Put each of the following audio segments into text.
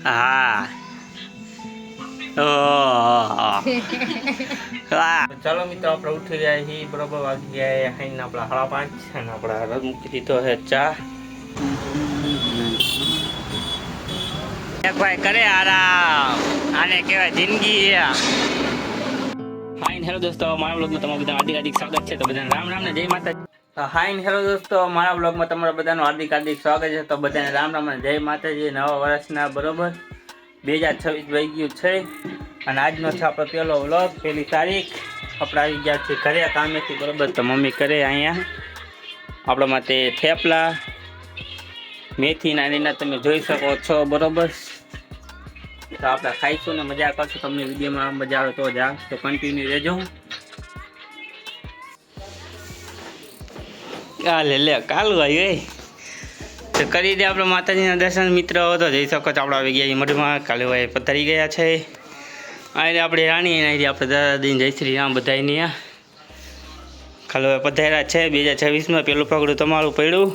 હા ઓહ વાહ ચાલો મિત્રો આપણે ઉઠી રહ્યા છીએ બરોબર વાગી ગયા ખાઈને આપણા 5:30 અને આપણા રસ મૂકી દીધો છે ચા એક ભાઈ કરે આરામ આને કહેવાય જિંદગી હાય હેલો દોસ્તો મારા બ્લોગમાં તમારું બધાનું હાર્દિક સ્વાગત છે તો બધાને રામ રામ ને જય માતાજી હાય હેલો દોસ્તો મારા બ્લોગમાં તમારા બધાનું હાર્દિક સ્વાગત છે તો બધાને રામ રામ અને જય માતાજી નવા વર્ષના બરોબર 2026 વહી ગયું છે અને આજનો છે આપણો પહેલો વ્લોગ પહેલી તારીખ આપણે આવી ગયા છે ઘરે કામેથી બરોબર તો મમ્મી કરે અહીંયા આપણા માટે થેપલા મેથી નાનીના તમે જોઈ શકો છો બરોબર તો આપણે ખાઈશું ને મજા કરશું તમને વિડીયોમાં મજા આવે તો જા તો કન્ટિન્યુ રહેજો લે લે કાલ ભાઈ તો કરી દે આપણે માતાજીના દર્શન મિત્રો તો જઈ શકો છો આપણે આવી ગયા મઢમાં કાલે ભાઈ પધારી ગયા છે આ આપણે રાણી આવી આપણે દાદાદીન જય શ્રી રામ બધાની કાલે પધાર્યા છે 2026માં પેલું પગડું તમારું પડ્યું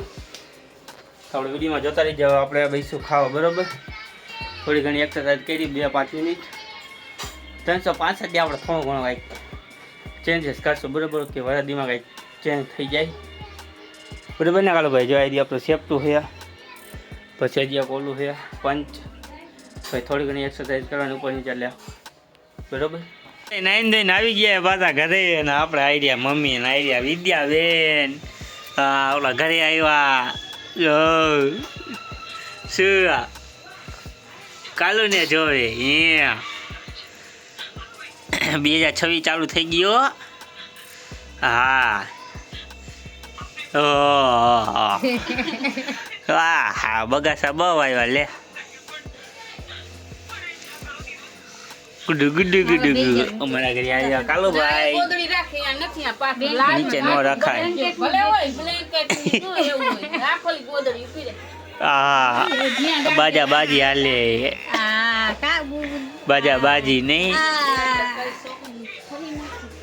આપણે વિડીયોમાં જોતા રહી જાવ આપણે બેસું ખાવા બરોબર થોડી ઘણી એક્સરસાઇઝ કરી 2-5 મિનિટ 365 આપણે થોડું ઘણું કાંઈક ચેન્જીસ કરશું બરોબર કે વરદીમાં કાંઈક ચેન્જ થઈ જાય બરાબર ને કાલો ભાઈ જો આવી આપણે સેફટું છે પછી હજી ઓલું છે પંચ પછી થોડી ઘણી એક્સરસાઇઝ કરવાની ઉપર નીચે લે બરાબર નાઈન દઈને આવી ગયા પાછા ઘરે ને આપણે આઈડિયા મમ્મી ને આઈડિયા વિદ્યાબેન ઓલા ઘરે આવ્યા શું કાલો ને જોવે 2026 ચાલુ થઈ ગયો હા હા બગાસા બહુ આવ્યા લે ગુડુ ગુડુ ગુડુ અમારા ઘરે આવ્યા કાલો ભાઈ નીચે નો રખાય હા બાજા બાજી હાલે બાજા બાજી નહીં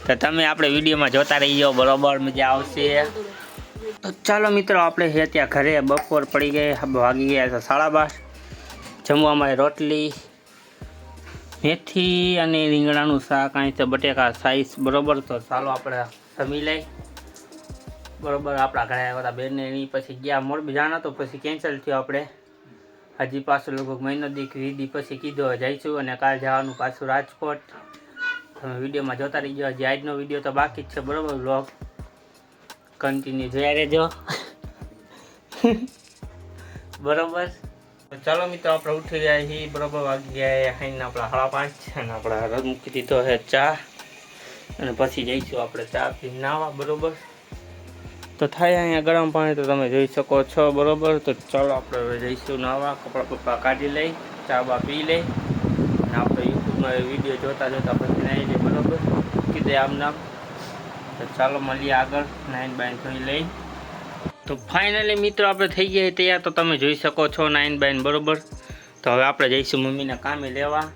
તો તમે આપણે વિડીયોમાં જોતા રહી જાઓ બરોબર મજા આવશે તો ચાલો મિત્રો આપણે છે ત્યાં ઘરે બપોર પડી ગઈ વાગી ગયા છે 12:30 જમવામાં રોટલી મેથી અને રીંગણાનું શાક અહીં છે બટેકા સાઈઝ બરોબર તો ચાલો આપણે જમી લઈ બરોબર આપણા ઘરે આવ્યા હતા બેનને એની પછી ગયા મોરબી જાਣਾ તો પછી કેન્સલ થયો આપણે હજી પાછું લગભગ મહિનો દીક વીધી પછી કીધું જઈશું અને કાલ જવાનું પાછું રાજકોટ તમે વિડીયોમાં જોતા રહી ગયો હજી આજનો વિડીયો તો બાકી જ છે બરોબર વ્લોગ કન્ટિન્યુ જોયા રહેજો બરોબર ચાલો મિત્રો આપણે ઉઠી ગયા છીએ બરોબર વાગી ગયા ખાઈને આપણા 5:30 અને આપણા રસ મૂકી દીધો છે ચા અને પછી જઈશું આપણે ચા પી નાવા બરોબર તો થાય અહીંયા ગરમ પાણી તો તમે જોઈ શકો છો બરોબર તો ચાલો આપણે હવે જઈશું નાવા કપડાં પપ્પા કાઢી લઈ ચા બા પી લઈ અને આપણે યુટ્યુબમાં વિડીયો જોતા જોતા પછી નાઈ લઈએ બરોબર કીધે આમ નામ તો ચાલો મળીએ આગળ 9 જોઈ લઈ તો ફાઇનલી મિત્રો આપણે થઈ ગયા તૈયાર તો તમે જોઈ શકો છો 9 બરોબર તો હવે આપણે જઈશું મમ્મીને કામે લેવા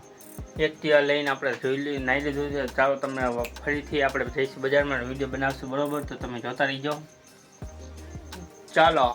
એક્ટિવા લઈને આપણે જોઈ લઈએ નાઈ લીધું છે ચાલો તમે ફરીથી આપણે જઈશું બજારમાં વિડીયો બનાવશું બરોબર તો તમે જોતા રહીજો ચાલો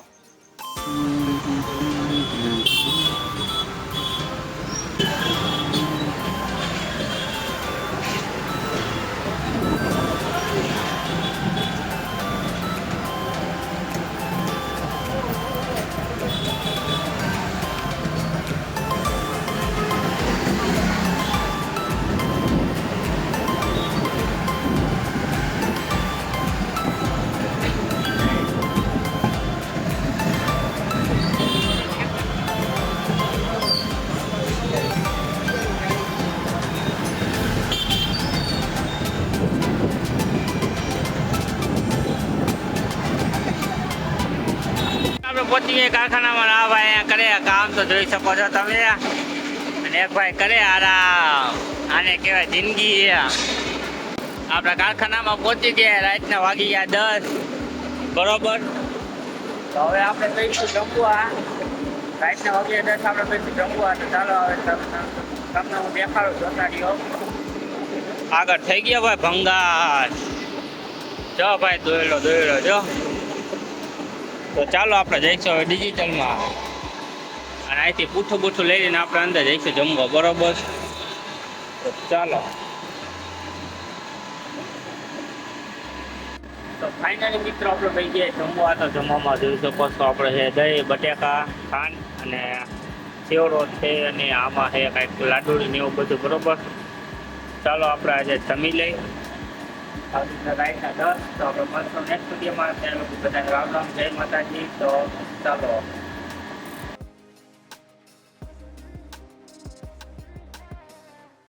પહોંચી ગયા કારખાનામાં આ ભાઈ અહીંયા કરે કામ તો જોઈ શકો છો તમે અને એક ભાઈ કરે આરામ આને કહેવાય જિંદગી આપણા કારખાનામાં પહોંચી ગયા રાતના વાગી ગયા 10 બરોબર તો હવે આપણે કહીશું જમવા રાતના વાગી ગયા 10 આપણે કહીશું જમવા તો ચાલો હવે તમને હું દેખાડું જોતાડીઓ આગળ થઈ ગયા ભાઈ ભંગાર જો ભાઈ દોયલો જો તો ચાલો આપણે જઈશું હવે ડિજિટલમાં અને અહીંથી પૂઠું બૂઠું લઈને આપણે અંદર જઈશું જમવા, બરોબર? તો ચાલો. તો ફાઇનલી મિત્રો આપણે ભાઈ ગયા જમવા. તો જમવામાં જોઈ શકો છો આપણે છે દહીં, બટેકા, ખાંડ અને સેવડો છે, અને આમાં છે કાંઈક લાડુળી ને એવું બધું, બરોબર? ચાલો આપણે આજે જમી લઈ. રાઈટના 10. તો આપણે મસ્ત નેક્સ્ટ વિડીયોમાં ત્યાં લોકો બધા રામ રામ, જય માતાજી. તો ચાલો.